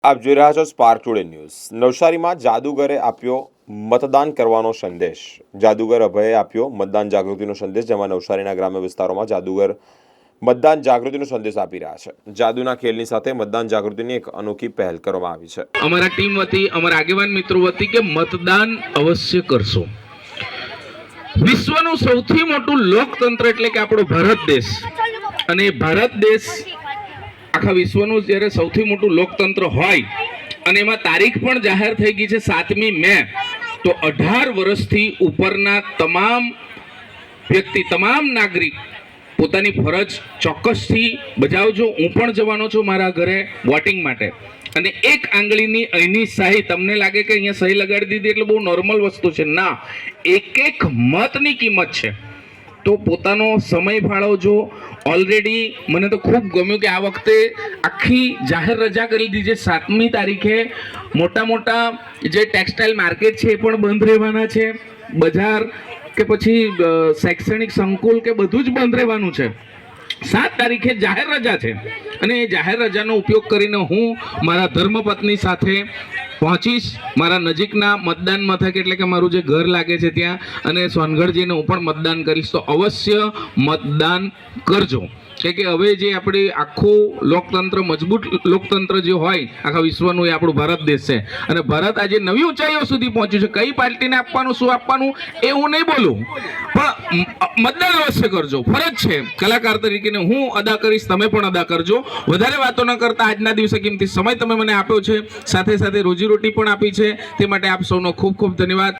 આપ જોઈ રહ્યા છો સ્પાર્ક ટુડે ન્યૂઝ। નવસારીમાં જાદુગરે આપ્યો મતદાન કરવાનો સંદેશ। જાદુગર અભયે આપ્યો મતદાન જાગૃતિનો સંદેશ, જેમાં નવસારીના ગ્રામ્ય વિસ્તારોમાં જાદુગર મતદાન જાગૃતિનો સંદેશ આપી રહ્યા છે। જાદુના ખેલની સાથે મતદાન જાગૃતિની એક અનોખી પહેલ કરવામાં આવી છે। અમારા ટીમ વતી, અમારા આગેવાન મિત્રો વતી કે મતદાન અવશ્ય કરશો। વિશ્વનું સૌથી મોટું લોકતંત્ર એટલે કે આપણો ભારત દેશ, અને ભારત દેશ આખા વિશ્વનું જ્યારે સૌથી મોટું લોકતંત્ર હોય અને એમાં તારીખ પણ જાહેર થઈ ગઈ છે 7મી મે, તો 18 વર્ષથી ઉપરના તમામ વ્યક્તિ, તમામ નાગરિક પોતાની ફરજ ચોક્કસથી બજાવજો। હું પણ જવાનો છું મારા ઘરે વોટિંગ માટે, અને એક આંગળીની અહીંની સહી, તમને લાગે કે અહીંયા સહી લગાડી દીધી એટલે બહુ નોર્મલ વસ્તુ છે, ના, એક મતની કિંમત છે। તો પોતાનો સમય ફાળવજો। ઓલરેડી મને તો ખૂબ ગમ્યું કે આ વખતે આખી જાહેર રજા કરી દીધી છે। 7મી તારીખે મોટા મોટા જે ટેક્સટાઇલ માર્કેટ છે એ પણ બંધ રહેવાના છે, બજાર કે પછી શૈક્ષણિક સંકુલ કે બધું જ બંધ રહેવાનું છે। 7 તારીખે જાહેર રજા છે, અને એ જાહેર રજાનો ઉપયોગ કરીને હું મારા ધર્મપત્ની સાથે પહોંચીશ મારા નજીકના મતદાન મથક, એટલે કે મારું જે ઘર લાગે છે ત્યાં, અને સોનગઢ જઈને હું પણ મતદાન કરીશ। તો અવશ્ય મતદાન કરજો, કે હવે જે આપણે આખું લોકતંત્ર, મજબૂત લોકતંત્ર જે હોય આખા વિશ્વનું, એ આપણું ભારત દેશ છે, અને ભારત આજે નવી ઊંચાઈઓ સુધી પહોંચ્યું છે। કઈ પાર્ટીને આપવાનું, શું આપવાનું એ હું નહીં બોલું, પણ મતદાન અવશ્ય કરજો, ફરજ છે। કલાકાર તરીકે હું અદા કરીશ, તમે પણ અદા કરજો। વધારે વાતો ન કરતા આજના દિવસે કિંમતી સમય તમે મને આપ્યો છે, સાથે સાથે રોજીરોટી પણ આપી છે, તે માટે આપ સૌનો ખૂબ ખૂબ ધન્યવાદ।